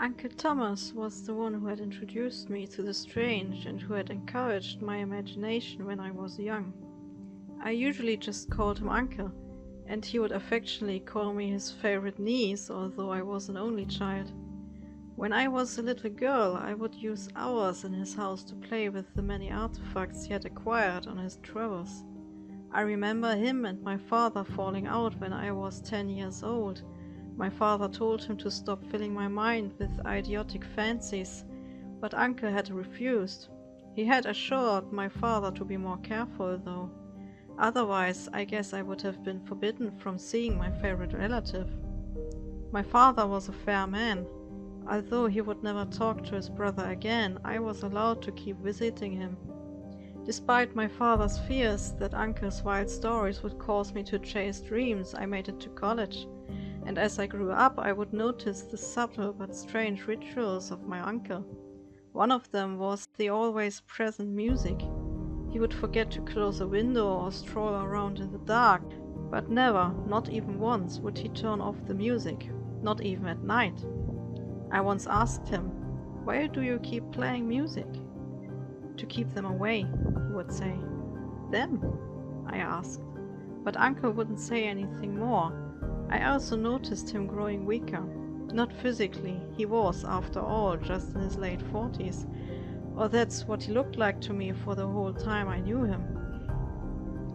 Uncle Thomas was the one who had introduced me to the strange and who had encouraged my imagination when I was young. I usually just called him Uncle, and he would affectionately call me his favorite niece, although I was an only child. When I was a little girl, I would use hours in his house to play with the many artifacts he had acquired on his travels. I remember him and my father falling out when I was 10 years old. My father told him to stop filling my mind with idiotic fancies, but Uncle had refused. He had assured my father to be more careful, though. Otherwise, I guess I would have been forbidden from seeing my favorite relative. My father was a fair man. Although he would never talk to his brother again, I was allowed to keep visiting him. Despite my father's fears that Uncle's wild stories would cause me to chase dreams, I made it to college. And as I grew up, I would notice the subtle but strange rituals of my uncle. One of them was the always present music. He would forget to close a window or stroll around in the dark, but never, not even once, would he turn off the music, not even at night. I once asked him, "Why do you keep playing music?" "To keep them away," he would say. "Them?" I asked. But Uncle wouldn't say anything more. I also noticed him growing weaker. Not physically, he was, after all, just in his late 40s. Or that's what he looked like to me for the whole time I knew him.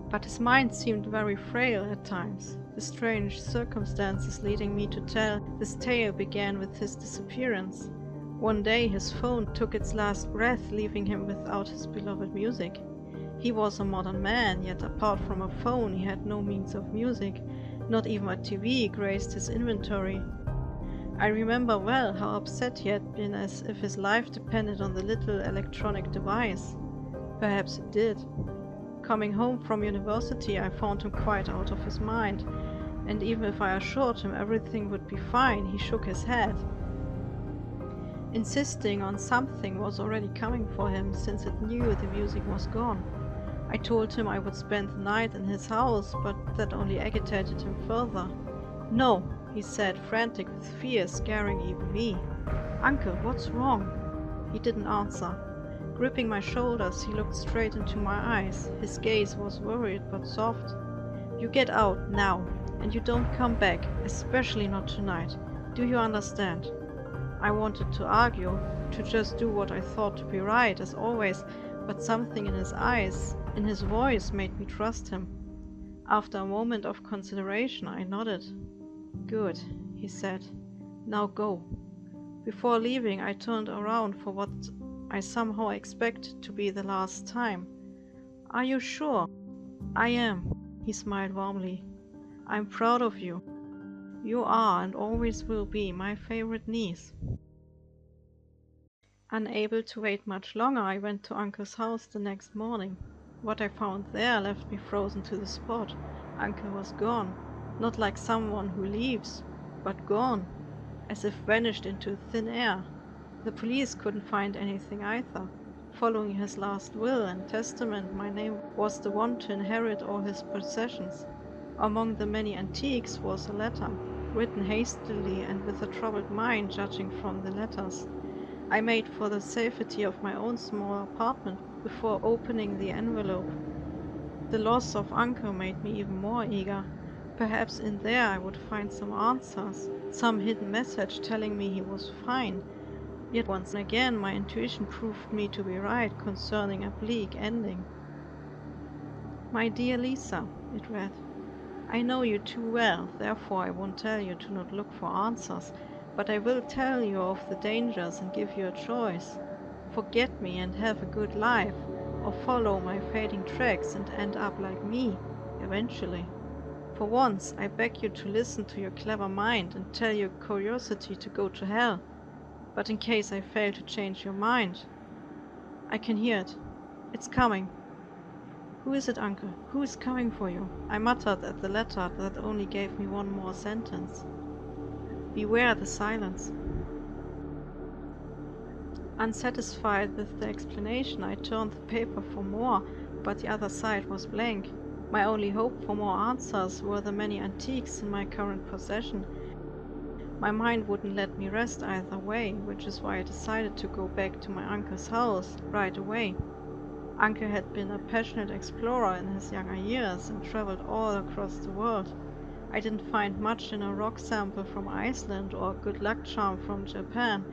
But his mind seemed very frail at times. The strange circumstances leading me to tell this tale began with his disappearance. One day his phone took its last breath, leaving him without his beloved music. He was a modern man, yet apart from a phone he had no means of music. Not even a TV graced his inventory. I remember well how upset he had been, as if his life depended on the little electronic device. Perhaps it did. Coming home from university, I found him quite out of his mind, and even if I assured him everything would be fine, he shook his head. Insisting on something was already coming for him, since it knew the music was gone. I told him I would spend the night in his house, but that only agitated him further. "No," he said, frantic with fear, scaring even me. "Uncle, what's wrong?" He didn't answer. Gripping my shoulders, he looked straight into my eyes. His gaze was worried but soft. "You get out, now, and you don't come back, especially not tonight. Do you understand?" I wanted to argue, to just do what I thought to be right, as always, but something in his eyes, in his voice, made me trust him. After a moment of consideration, I nodded. "Good," he said. "Now go." Before leaving, I turned around for what I somehow expected to be the last time. "Are you sure?" "I am," he smiled warmly. "I'm proud of you. You are and always will be my favorite niece." Unable to wait much longer, I went to Uncle's house the next morning. What I found there left me frozen to the spot. Uncle was gone, not like someone who leaves, but gone, as if vanished into thin air. The police couldn't find anything either. Following his last will and testament, my name was the one to inherit all his possessions. Among the many antiques was a letter, written hastily and with a troubled mind, judging from the letters. I made for the safety of my own small apartment before opening the envelope. The loss of Uncle made me even more eager. Perhaps in there I would find some answers, some hidden message telling me he was fine. Yet once again my intuition proved me to be right concerning a bleak ending. "My dear Lisa," it read, "I know you too well, therefore I won't tell you to not look for answers, but I will tell you of the dangers and give you a choice. Forget me and have a good life, or follow my fading tracks and end up like me, eventually. For once, I beg you to listen to your clever mind and tell your curiosity to go to hell. But in case I fail to change your mind, I can hear it. It's coming." "Who is it, Uncle? Who is coming for you?" I muttered at the letter that only gave me one more sentence. "Beware the silence." Unsatisfied with the explanation, I turned the paper for more, but the other side was blank. My only hope for more answers were the many antiques in my current possession. My mind wouldn't let me rest either way, which is why I decided to go back to my uncle's house right away. Uncle had been a passionate explorer in his younger years and traveled all across the world. I didn't find much in a rock sample from Iceland or a good luck charm from Japan,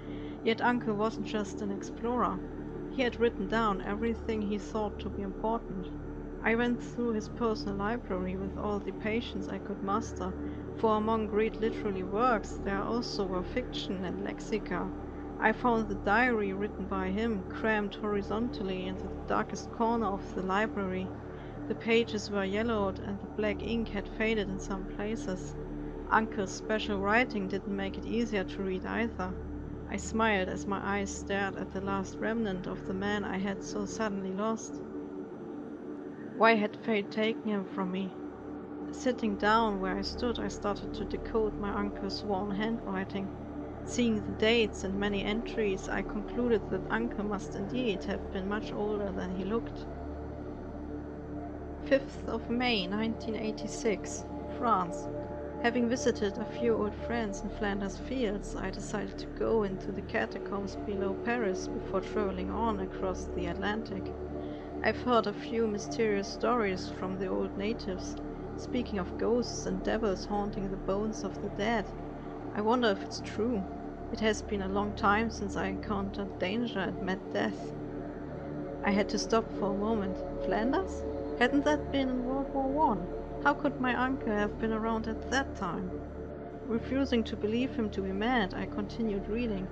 yet Uncle wasn't just an explorer. He had written down everything he thought to be important. I went through his personal library with all the patience I could muster, for among great literary works there also were fiction and lexica. I found the diary written by him crammed horizontally into the darkest corner of the library. The pages were yellowed and the black ink had faded in some places. Uncle's special writing didn't make it easier to read either. I smiled as my eyes stared at the last remnant of the man I had so suddenly lost. Why had fate taken him from me? Sitting down where I stood, I started to decode my uncle's sworn handwriting. Seeing the dates and many entries, I concluded that Uncle must indeed have been much older than he looked. 5th of May 1986, France. Having visited a few old friends in Flanders Fields, I decided to go into the catacombs below Paris before traveling on across the Atlantic. I've heard a few mysterious stories from the old natives, speaking of ghosts and devils haunting the bones of the dead. I wonder if it's true. It has been a long time since I encountered danger and met death. I had to stop for a moment. Flanders? Hadn't that been in World War I? How could my uncle have been around at that time? Refusing to believe him to be mad, I continued reading.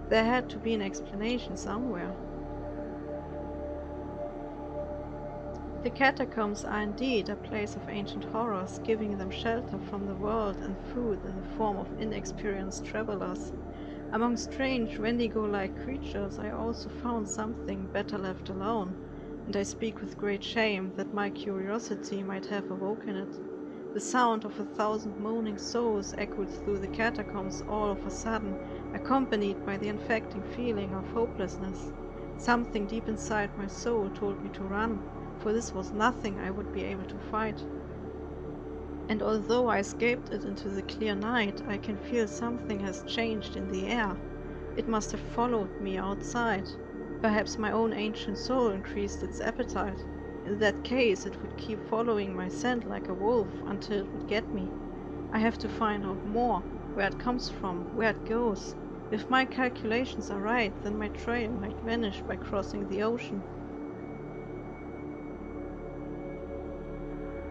There had to be an explanation somewhere. The catacombs are indeed a place of ancient horrors, giving them shelter from the world and food in the form of inexperienced travelers. Among strange Wendigo-like creatures I also found something better left alone, and I speak with great shame that my curiosity might have awoken it. The sound of 1,000 moaning souls echoed through the catacombs all of a sudden, accompanied by the infecting feeling of hopelessness. Something deep inside my soul told me to run, for this was nothing I would be able to fight. And although I escaped it into the clear night, I can feel something has changed in the air. It must have followed me outside. Perhaps my own ancient soul increased its appetite. In that case, it would keep following my scent like a wolf until it would get me. I have to find out more, where it comes from, where it goes. If my calculations are right, then my trail might vanish by crossing the ocean.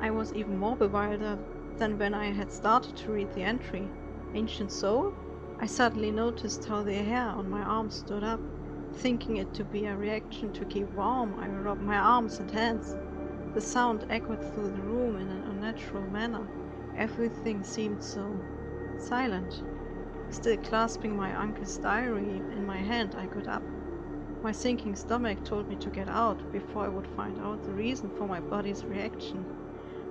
I was even more bewildered than when I had started to read the entry. Ancient soul? I suddenly noticed how the hair on my arms stood up. Thinking it to be a reaction to keep warm, I rubbed my arms and hands. The sound echoed through the room in an unnatural manner. Everything seemed so silent. Still clasping my uncle's diary in my hand, I got up. My sinking stomach told me to get out before I would find out the reason for my body's reaction.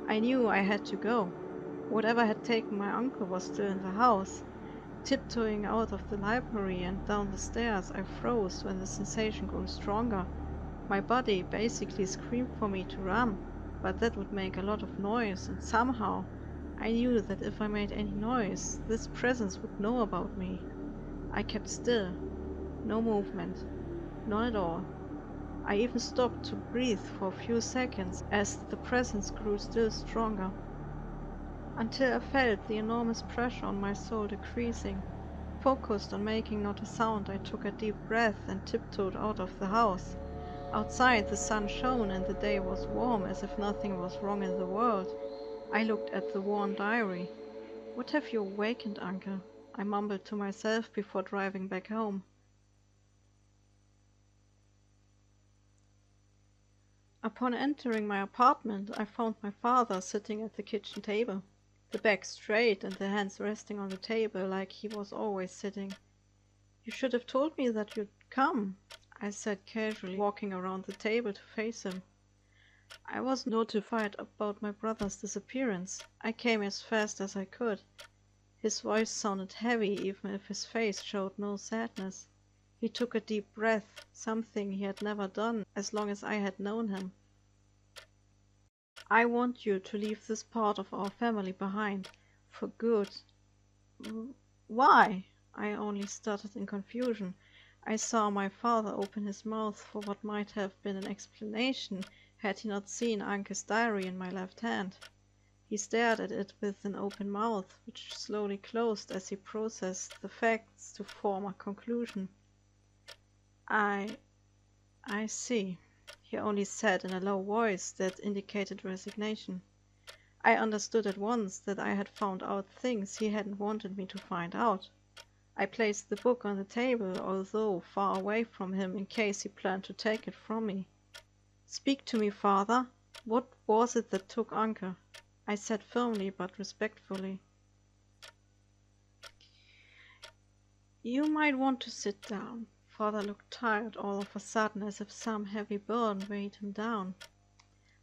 I knew I had to go. Whatever had taken my uncle was still in the house. Tiptoeing out of the library and down the stairs, I froze when the sensation grew stronger. My body basically screamed for me to run, but that would make a lot of noise, and somehow I knew that if I made any noise, this presence would know about me. I kept still. No movement. None at all. I even stopped to breathe for a few seconds as the presence grew still stronger, until I felt the enormous pressure on my soul decreasing. Focused on making not a sound, I took a deep breath and tiptoed out of the house. Outside the sun shone and the day was warm, as if nothing was wrong in the world. I looked at the worn diary. "What have you awakened, Uncle?" I mumbled to myself before driving back home. Upon entering my apartment, I found my father sitting at the kitchen table, the back straight and the hands resting on the table like he was always sitting. "You should have told me that you'd come," I said casually, walking around the table to face him. "I was notified about my brother's disappearance. I came as fast as I could." His voice sounded heavy, even if his face showed no sadness. He took a deep breath, something he had never done as long as I had known him. "I want you to leave this part of our family behind, for good." Why? I only stuttered in confusion. I saw my father open his mouth for what might have been an explanation had he not seen Anke's diary in my left hand. He stared at it with an open mouth, which slowly closed as he processed the facts to form a conclusion. I see, he only said in a low voice that indicated resignation. I understood at once that I had found out things he hadn't wanted me to find out. I placed the book on the table, although far away from him, in case he planned to take it from me. "Speak to me, father. What was it that took Anke?" I said firmly but respectfully. "You might want to sit down." Father looked tired all of a sudden, as if some heavy burden weighed him down.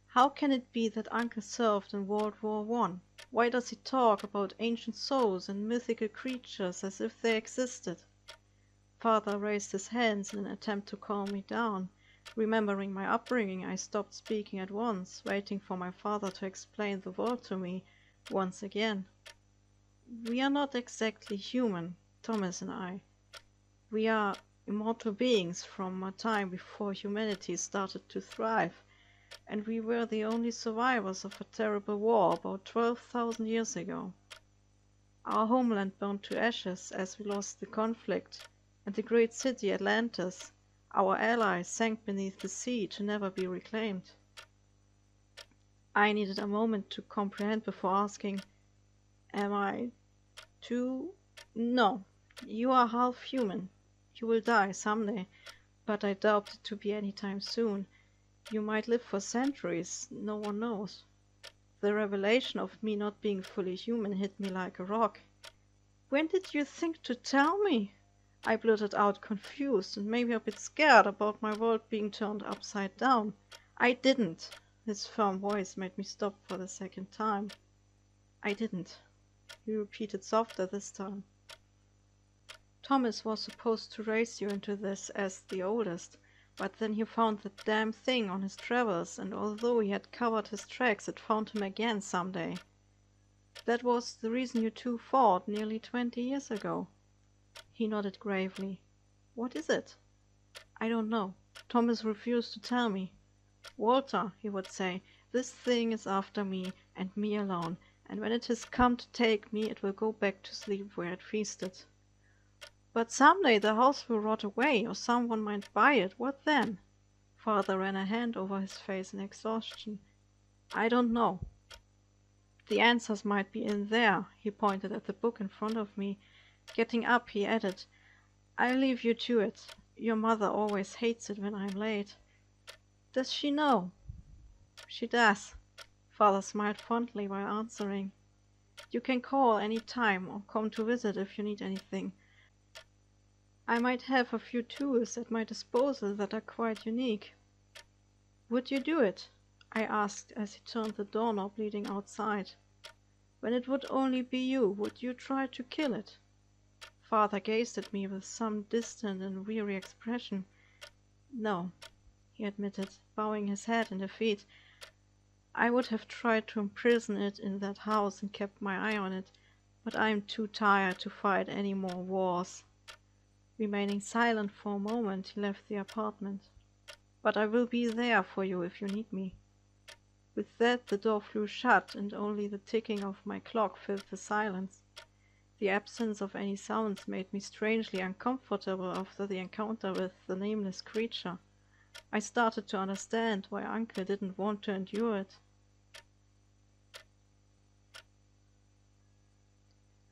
"How can it be that Anke served in World War I? Why does he talk about ancient souls and mythical creatures as if they existed?" Father raised his hands in an attempt to calm me down. Remembering my upbringing, I stopped speaking at once, waiting for my father to explain the world to me once again. "We are not exactly human, Thomas and I. We are immortal beings from a time before humanity started to thrive, and we were the only survivors of a terrible war about 12,000 years ago. Our homeland burned to ashes as we lost the conflict, and the great city Atlantis, our ally, sank beneath the sea to never be reclaimed." I needed a moment to comprehend before asking, "Am I too—" "No, you are half human. You will die someday, but I doubt it to be any time soon. You might live for centuries, no one knows." The revelation of me not being fully human hit me like a rock. "When did you think to tell me?" I blurted out, confused and maybe a bit scared about my world being turned upside down. "I didn't." His firm voice made me stop for the second time. "I didn't," he repeated softer this time. "Thomas was supposed to raise you into this as the oldest, but then he found that damn thing on his travels, and although he had covered his tracks, it found him again someday. That was the reason you two fought nearly 20 years ago." He nodded gravely. "What is it?" "I don't know. Thomas refused to tell me. 'Walter,' he would say, 'this thing is after me, and me alone, and when it has come to take me, it will go back to sleep where it feasted.' But someday the house will rot away, or someone might buy it. What then?" Father ran a hand over his face in exhaustion. "I don't know. The answers might be in there." He pointed at the book in front of me. Getting up, he added, "I'll leave you to it. Your mother always hates it when I'm late." "Does she know?" "She does." Father smiled fondly while answering. "You can call any time or come to visit if you need anything. I might have a few tools at my disposal that are quite unique." "Would you do it?" I asked as he turned the doorknob leading outside. "When it would only be you, would you try to kill it?" Father gazed at me with some distant and weary expression. "No," he admitted, bowing his head in defeat. "I would have tried to imprison it in that house and kept my eye on it, but I am too tired to fight any more wars." Remaining silent for a moment, he left the apartment. "But I will be there for you if you need me." With that, the door flew shut, and only the ticking of my clock filled the silence. The absence of any sounds made me strangely uncomfortable after the encounter with the nameless creature. I started to understand why Uncle didn't want to endure it.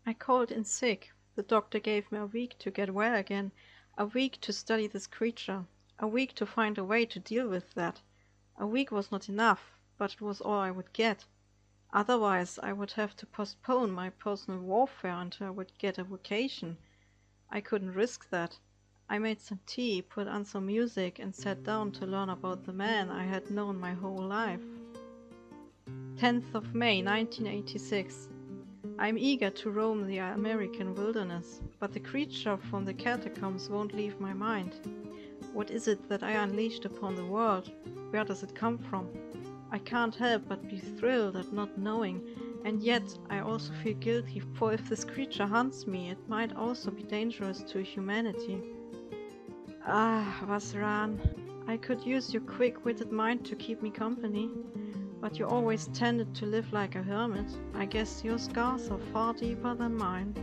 I called in sick. The doctor gave me a week to get well again, a week to study this creature, a week to find a way to deal with that. A week was not enough, but it was all I would get. Otherwise, I would have to postpone my personal warfare until I would get a vacation. I couldn't risk that. I made some tea, put on some music, and sat down to learn about the man I had known my whole life. 10th of May, 1986. I'm eager to roam the American wilderness, but the creature from the catacombs won't leave my mind. What is it that I unleashed upon the world? Where does it come from? I can't help but be thrilled at not knowing, And yet I also feel guilty, for if this creature hunts me, it might also be dangerous to humanity. Ah, Vasran, I could use your quick-witted mind to keep me company, but you always tended to live like a hermit. I guess your scars are far deeper than mine.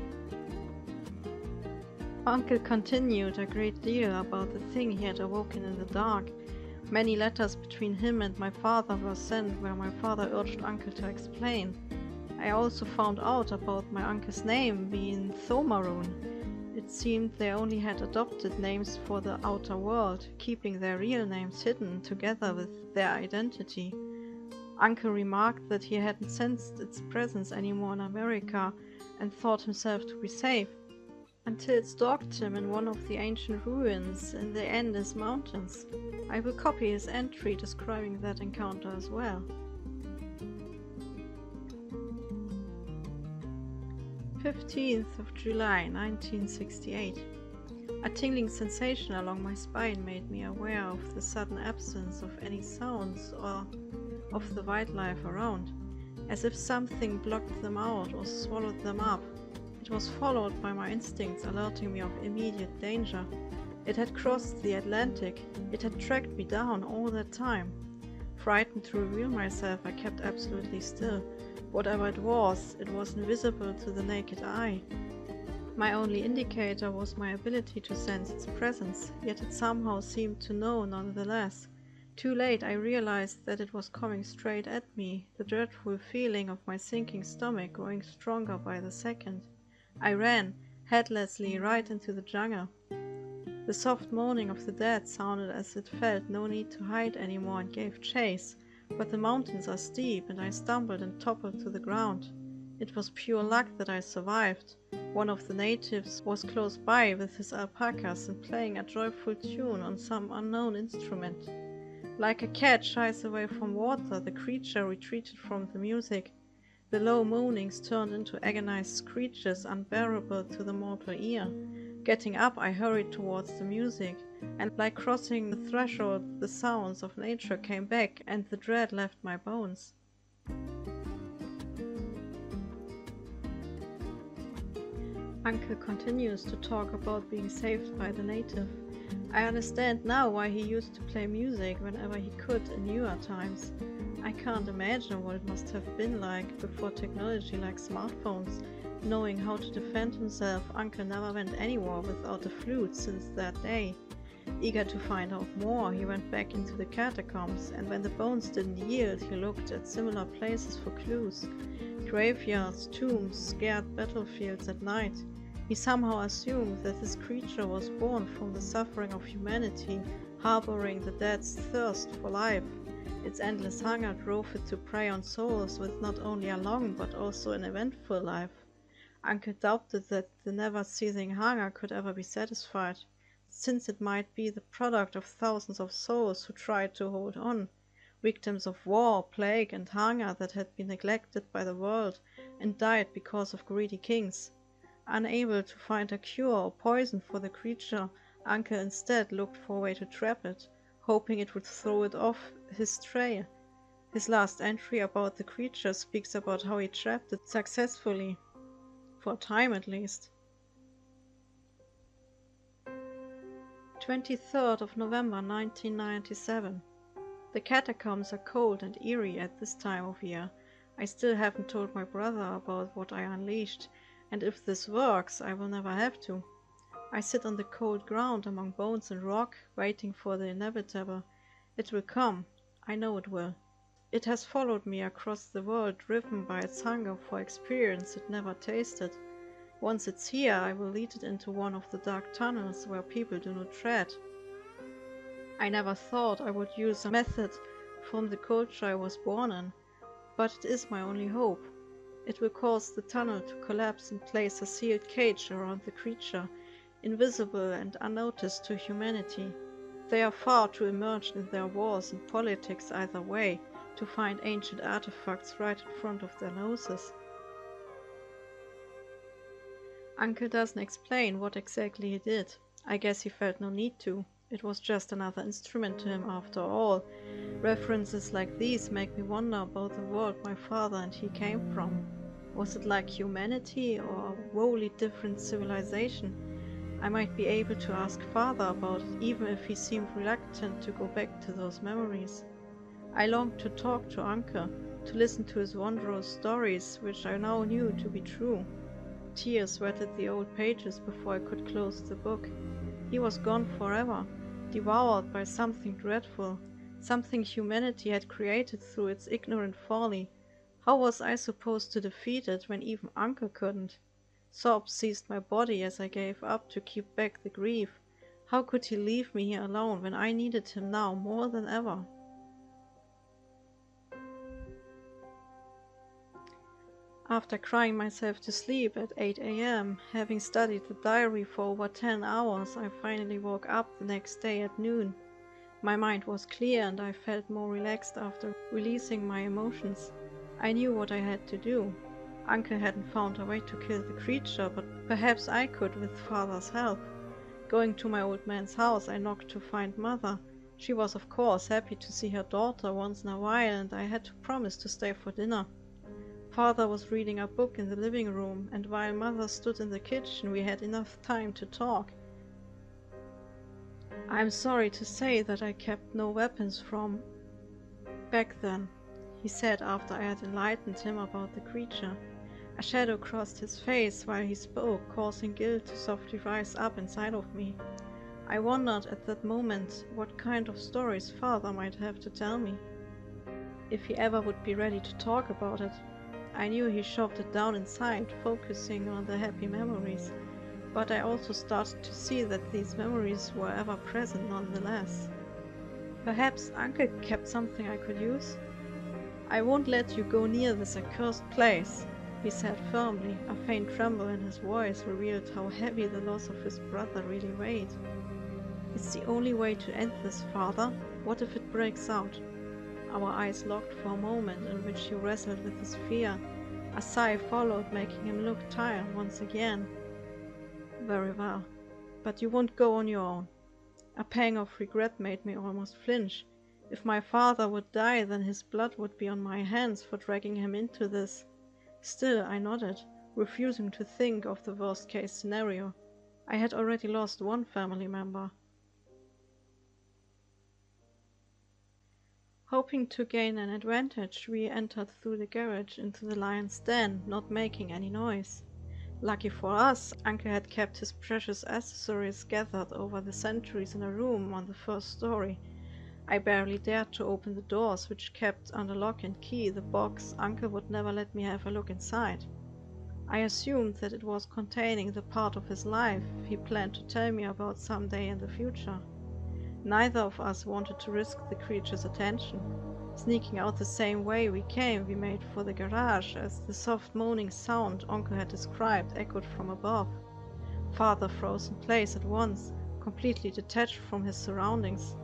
Uncle continued a great deal about the thing he had awoken in the dark. Many letters between him and my father were sent where my father urged Uncle to explain. I also found out about my uncle's name being Thomaroon. It seemed they only had adopted names for the outer world, keeping their real names hidden together with their identity. Uncle remarked that he hadn't sensed its presence anymore in America and thought himself to be safe, until it stalked him in one of the ancient ruins in the Andes Mountains. I will copy his entry describing that encounter as well. 15th of July 1968. A tingling sensation along my spine made me aware of the sudden absence of any sounds or of the wildlife around, as if something blocked them out or swallowed them up. It was followed by my instincts alerting me of immediate danger. It had crossed the Atlantic. It had tracked me down all that time. Frightened to reveal myself, I kept absolutely still. Whatever it was invisible to the naked eye. My only indicator was my ability to sense its presence, yet it somehow seemed to know nonetheless. Too late I realized that it was coming straight at me, the dreadful feeling of my sinking stomach growing stronger by the second. I ran, headlessly, right into the jungle. The soft moaning of the dead sounded as it felt no need to hide anymore and gave chase, but the mountains are steep and I stumbled and toppled to the ground. It was pure luck that I survived. One of the natives was close by with his alpacas and playing a joyful tune on some unknown instrument. Like a cat shies away from water, the creature retreated from the music. The low moanings turned into agonized screeches unbearable to the mortal ear. Getting up, I hurried towards the music, and like crossing the threshold, the sounds of nature came back and the dread left my bones. Uncle continues to talk about being saved by the native. I understand now why he used to play music whenever he could in newer times. I can't imagine what it must have been like before technology like smartphones. Knowing how to defend himself, Uncle never went anywhere without a flute since that day. Eager to find out more, he went back into the catacombs, and when the bones didn't yield, he looked at similar places for clues. Graveyards, tombs, scared battlefields at night. He somehow assumed that this creature was born from the suffering of humanity, harboring the dead's thirst for life. Its endless hunger drove it to prey on souls with not only a long but also an eventful life. Uncle doubted that the never-ceasing hunger could ever be satisfied, since it might be the product of thousands of souls who tried to hold on, victims of war, plague, and hunger that had been neglected by the world and died because of greedy kings. Unable to find a cure or poison for the creature, Uncle instead looked for a way to trap it, hoping it would throw it off his trail. His last entry about the creature speaks about how he trapped it successfully. For a time at least. 23rd of November 1997. The catacombs are cold and eerie at this time of year. I still haven't told my brother about what I unleashed, and if this works, I will never have to. I sit on the cold ground among bones and rock, waiting for the inevitable. It will come. I know it will. It has followed me across the world, driven by its hunger for experience it never tasted. Once it's here, I will lead it into one of the dark tunnels where people do not tread. I never thought I would use a method from the culture I was born in, but it is my only hope. It will cause the tunnel to collapse and place a sealed cage around the creature, invisible and unnoticed to humanity. They are far too immersed in their wars and politics either way, to find ancient artifacts right in front of their noses. Uncle doesn't explain what exactly he did. I guess he felt no need to. It was just another instrument to him after all. References like these make me wonder about the world my father and he came from. Was it like humanity or a wholly different civilization? I might be able to ask Father about it, even if he seemed reluctant to go back to those memories. I longed to talk to Uncle, to listen to his wondrous stories, which I now knew to be true. Tears wetted the old pages before I could close the book. He was gone forever, devoured by something dreadful, something humanity had created through its ignorant folly. How was I supposed to defeat it when even Uncle couldn't? Sobs seized my body as I gave up to keep back the grief. How could he leave me here alone when I needed him now more than ever? After crying myself to sleep at 8 a.m., having studied the diary for over 10 hours, I finally woke up the next day at noon. My mind was clear and I felt more relaxed after releasing my emotions. I knew what I had to do. Uncle hadn't found a way to kill the creature, but perhaps I could with Father's help. Going to my old man's house, I knocked to find Mother. She was of course happy to see her daughter once in a while, and I had to promise to stay for dinner. Father was reading a book in the living room, and while Mother stood in the kitchen, we had enough time to talk. "I'm sorry to say that I kept no weapons from back then," he said after I had enlightened him about the creature. A shadow crossed his face while he spoke, causing guilt to softly rise up inside of me. I wondered at that moment what kind of stories Father might have to tell me, if he ever would be ready to talk about it. I knew he shoved it down inside, focusing on the happy memories, but I also started to see that these memories were ever present nonetheless. Perhaps Uncle kept something I could use? "I won't let you go near this accursed place," he said firmly. A faint tremble in his voice revealed how heavy the loss of his brother really weighed. "It's the only way to end this, Father. What if it breaks out?" Our eyes locked for a moment in which he wrestled with his fear. A sigh followed, making him look tired once again. "Very well, but you won't go on your own." A pang of regret made me almost flinch. If my father would die, then his blood would be on my hands for dragging him into this. Still, I nodded, refusing to think of the worst-case scenario. I had already lost one family member. Hoping to gain an advantage, we entered through the garage into the lion's den, not making any noise. Lucky for us, Uncle had kept his precious accessories gathered over the centuries in a room on the first story. I barely dared to open the doors, which kept under lock and key the box. Uncle would never let me have a look inside. I assumed that it was containing the part of his life he planned to tell me about someday in the future. Neither of us wanted to risk the creature's attention. Sneaking out the same way we came, we made for the garage as the soft moaning sound Uncle had described echoed from above. Father froze in place at once, completely detached from his surroundings.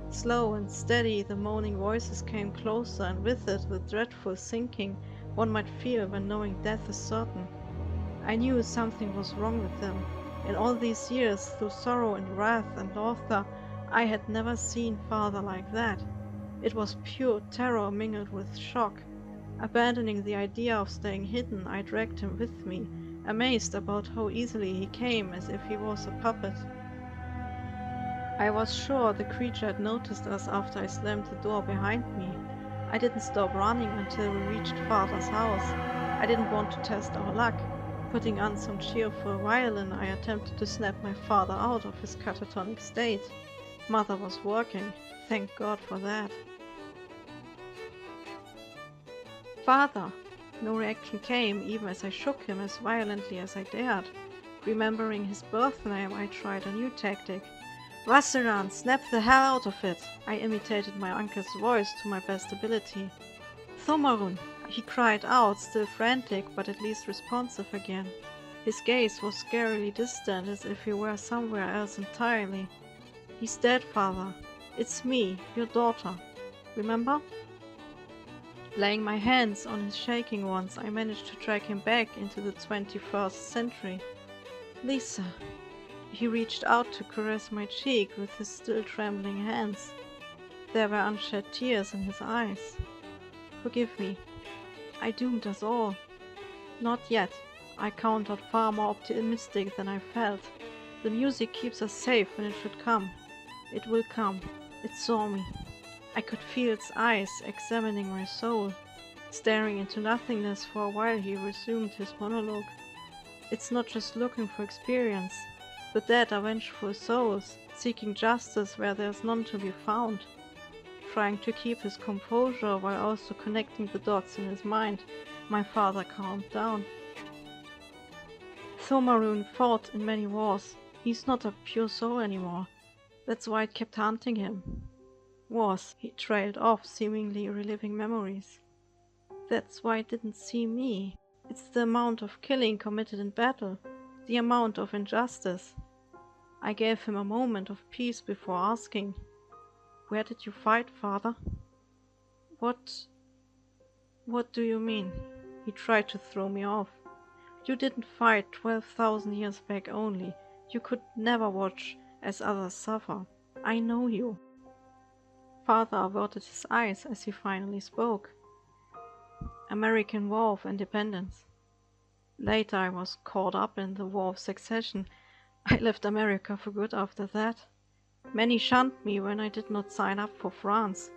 Slow and steady, the moaning voices came closer, and with it the dreadful sinking one might feel when knowing death is certain. I knew something was wrong with him. In all these years, through sorrow and wrath and laughter, I had never seen Father like that. It was pure terror mingled with shock. Abandoning the idea of staying hidden, I dragged him with me, amazed about how easily he came, as if he was a puppet. I was sure the creature had noticed us after I slammed the door behind me. I didn't stop running until we reached Father's house. I didn't want to test our luck. Putting on some cheerful violin, I attempted to snap my father out of his catatonic state. Mother was working. Thank God for that. "Father!" No reaction came, even as I shook him as violently as I dared. Remembering his birth name, I tried a new tactic. "Wasseran, snap the hell out of it!" I imitated my uncle's voice to my best ability. "Thomarun!" he cried out, still frantic, but at least responsive again. His gaze was scarily distant, as if he were somewhere else entirely. "He's dead, Father. It's me, your daughter. Remember?" Laying my hands on his shaking ones, I managed to drag him back into the 21st century. "Lisa." He reached out to caress my cheek with his still trembling hands. There were unshed tears in his eyes. "Forgive me. I doomed us all." Not yet, I countered, far more optimistic than I felt. The music keeps us safe when it should come. It will come. It saw me. I could feel its eyes examining my soul. Staring into nothingness for a while, he resumed his monologue. It's not just looking for experience. The dead are vengeful souls, seeking justice where there's none to be found. Trying to keep his composure while also connecting the dots in his mind, my father calmed down. Thomaroon fought in many wars. He's not a pure soul anymore. That's why it kept hunting him. Wars, he trailed off, seemingly reliving memories. That's why it didn't see me. It's the amount of killing committed in battle, the amount of injustice. I gave him a moment of peace before asking, "Where did you fight, father?" What do you mean?" He tried to throw me off. "You didn't fight 12,000 years back only. You could never watch as others suffer. I know you." Father averted his eyes as he finally spoke. "American War of Independence. Later I was caught up in the War of Seccession. I left America for good after that. Many shunned me when I did not sign up for France."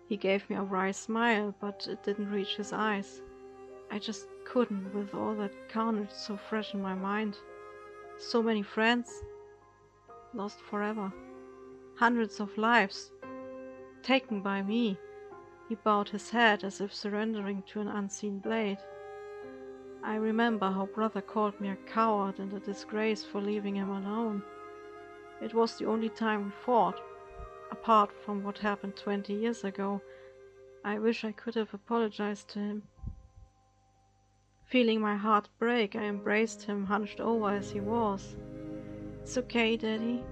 He gave me a wry smile, but it didn't reach his eyes. I just couldn't, with all that carnage so fresh in my mind. So many friends lost forever. Hundreds of lives taken by me. He bowed his head as if surrendering to an unseen blade. I remember how brother called me a coward and a disgrace for leaving him alone. It was the only time we fought, apart from what happened 20 years ago. I wish I could have apologized to him. Feeling my heart break, I embraced him, hunched over as he was. "It's okay, Daddy,"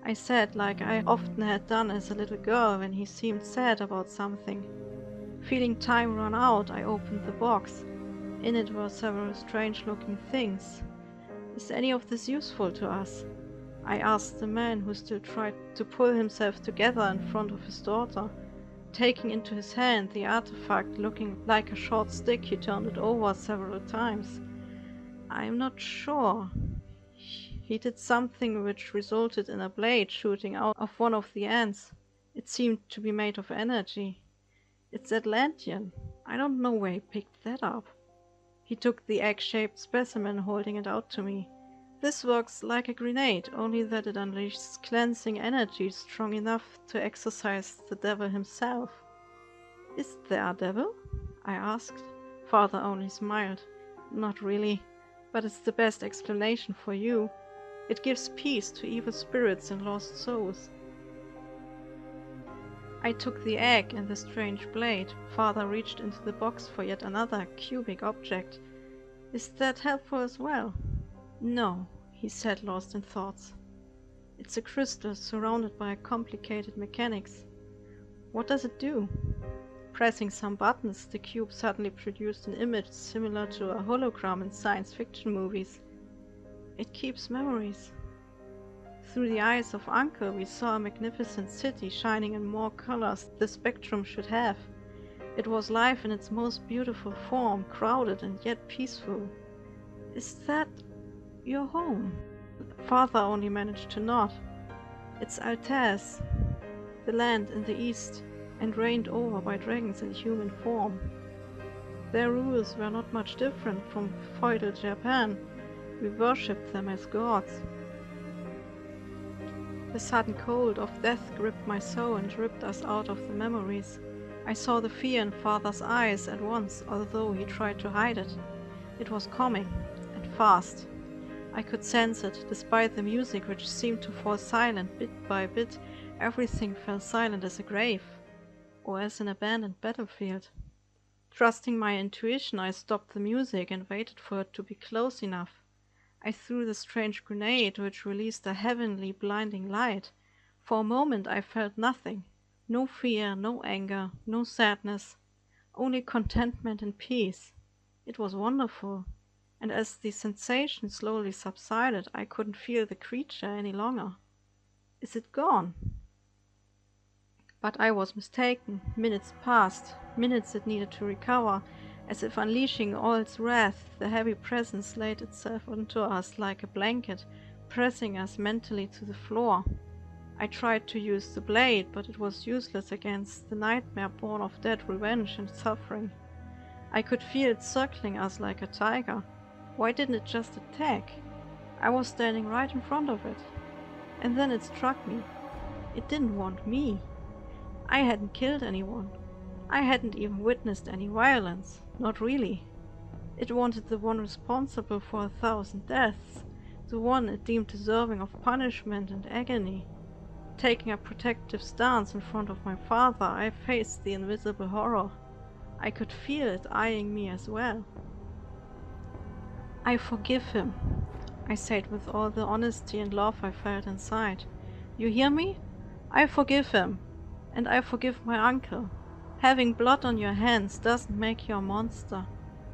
I said, like I often had done as a little girl when he seemed sad about something. Feeling time run out, I opened the box. In it were several strange-looking things. "Is any of this useful to us?" I asked the man, who still tried to pull himself together in front of his daughter. Taking into his hand the artifact looking like a short stick, he turned it over several times. "I'm not sure. He did something which resulted in a blade shooting out of one of the ends. It seemed to be made of energy. It's Atlantean. I don't know where he picked that up." He took the egg-shaped specimen, holding it out to me. "This works like a grenade, only that it unleashes cleansing energy strong enough to exorcise the devil himself." "Is there a devil?" I asked. Father only smiled. "Not really, but it's the best explanation for you. It gives peace to evil spirits and lost souls." I took the egg and the strange blade. Father reached into the box for yet another cubic object. "Is that helpful as well?" "No," he said, lost in thoughts. "It's a crystal surrounded by complicated mechanics." "What does it do?" Pressing some buttons, the cube suddenly produced an image similar to a hologram in science fiction movies. "It keeps memories." Through the eyes of Uncle, we saw a magnificent city shining in more colors the spectrum should have. It was life in its most beautiful form, crowded and yet peaceful. "Is that your home?" Father only managed to nod. "It's Altair's, the land in the east, and reigned over by dragons in human form. Their rules were not much different from feudal Japan. We worshipped them as gods." The sudden cold of death gripped my soul and ripped us out of the memories. I saw the fear in Father's eyes at once, although he tried to hide it. It was coming, and fast. I could sense it, despite the music which seemed to fall silent bit by bit. Everything fell silent as a grave, or as an abandoned battlefield. Trusting my intuition, I stopped the music and waited for it to be close enough. I threw the strange grenade, which released a heavenly blinding light. For a moment I felt nothing. No fear, no anger, no sadness. Only contentment and peace. It was wonderful. And as the sensation slowly subsided, I couldn't feel the creature any longer. "Is it gone?" But I was mistaken. Minutes passed. Minutes it needed to recover. As if unleashing all its wrath, the heavy presence laid itself onto us like a blanket, pressing us mentally to the floor. I tried to use the blade, but it was useless against the nightmare born of dead revenge and suffering. I could feel it circling us like a tiger. Why didn't it just attack? I was standing right in front of it. And then it struck me. It didn't want me. I hadn't killed anyone. I hadn't even witnessed any violence. Not really. It wanted the one responsible for 1,000 deaths, the one it deemed deserving of punishment and agony. Taking a protective stance in front of my father, I faced the invisible horror. I could feel it eyeing me as well. I forgive him, I said with all the honesty and love I felt inside. You hear me? I forgive him. And I forgive my uncle. Having blood on your hands doesn't make you a monster.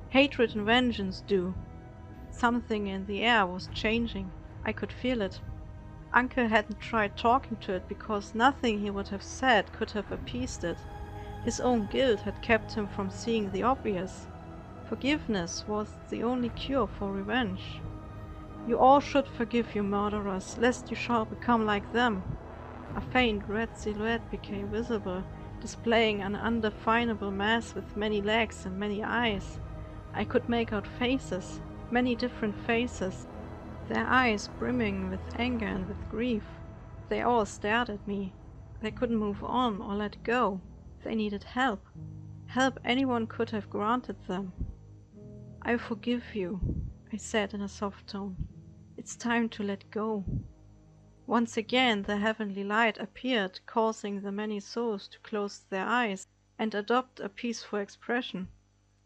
Hatred and vengeance do. Something in the air was changing. I could feel it. Uncle hadn't tried talking to it because nothing he would have said could have appeased it. His own guilt had kept him from seeing the obvious. Forgiveness was the only cure for revenge. You all should forgive your murderers, lest you shall become like them. A faint red silhouette became visible, displaying an undefinable mass with many legs and many eyes. I could make out faces, many different faces, their eyes brimming with anger and with grief. They all stared at me. They couldn't move on or let go. They needed help. Help anyone could have granted them. I forgive you, I said in a soft tone. It's time to let go. Once again the heavenly light appeared, causing the many souls to close their eyes and adopt a peaceful expression.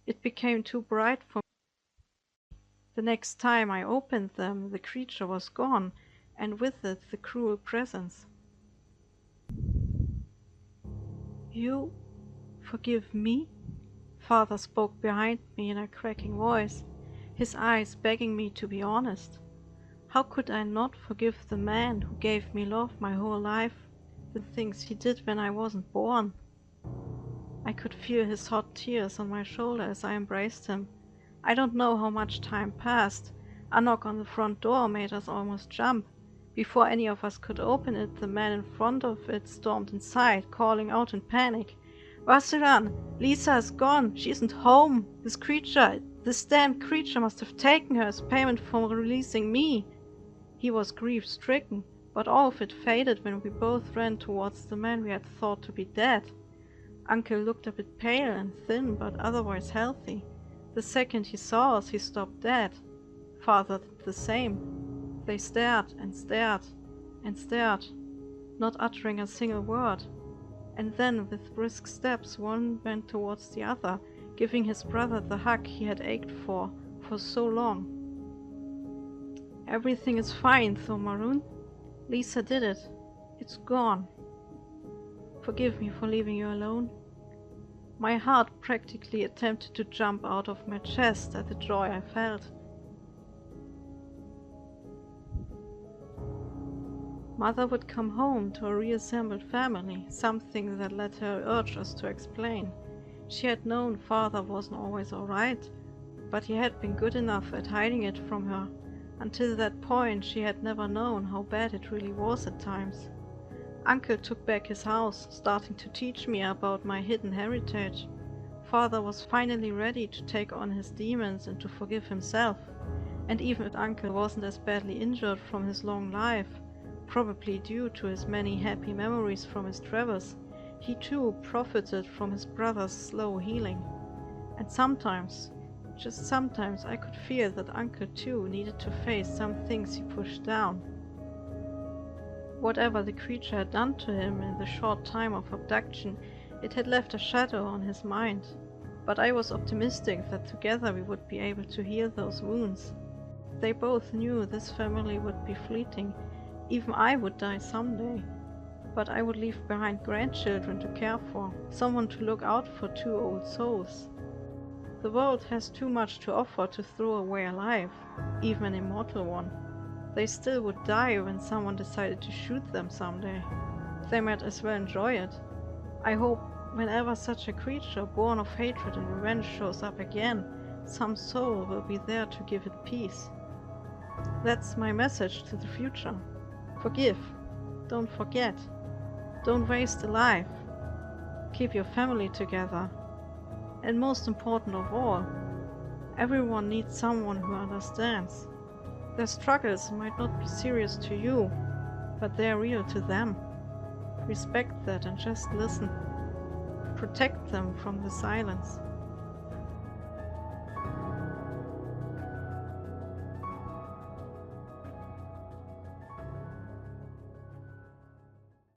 It became too bright for me. The next time I opened them, the creature was gone, and with it the cruel presence. You forgive me? Father spoke behind me in a cracking voice, his eyes begging me to be honest. How could I not forgive the man who gave me love my whole life, the things he did when I wasn't born? I could feel his hot tears on my shoulder as I embraced him. I don't know how much time passed. A knock on the front door made us almost jump. Before any of us could open it, the man in front of it stormed inside, calling out in panic. Vassiran, Lisa is gone. She isn't home. This damned creature must have taken her as payment for releasing me. He was grief-stricken, but all of it faded when we both ran towards the man we had thought to be dead. Uncle looked a bit pale and thin, but otherwise healthy. The second he saw us, he stopped dead. Father did the same. They stared and stared and stared, not uttering a single word. And then, with brisk steps, one went towards the other, giving his brother the hug he had ached for so long. Everything is fine, though, Maroon. Lisa did it. It's gone. Forgive me for leaving you alone. My heart practically attempted to jump out of my chest at the joy I felt. Mother would come home to a reassembled family, something that let her urge us to explain. She had known Father wasn't always alright, but he had been good enough at hiding it from her. Until that point, she had never known how bad it really was at times. Uncle took back his house, starting to teach me about my hidden heritage. Father was finally ready to take on his demons and to forgive himself. And even if Uncle wasn't as badly injured from his long life, probably due to his many happy memories from his travels, he too profited from his brother's slow healing. And sometimes, just sometimes, I could feel that Uncle too needed to face some things he pushed down. Whatever the creature had done to him in the short time of abduction, it had left a shadow on his mind. But I was optimistic that together we would be able to heal those wounds. They both knew this family would be fleeting. Even I would die someday. But I would leave behind grandchildren to care for, someone to look out for two old souls. The world has too much to offer to throw away alive, even an immortal one. They still would die when someone decided to shoot them someday. They might as well enjoy it. I hope Whenever such a creature born of hatred and revenge shows up again, some soul will be there to give it peace. That's my message to the future. Forgive. Don't forget. Don't waste a life. Keep your family together. And most important of all, everyone needs someone who understands. Their struggles might not be serious to you, but they are real to them. Respect that and just listen. Protect them from the silence.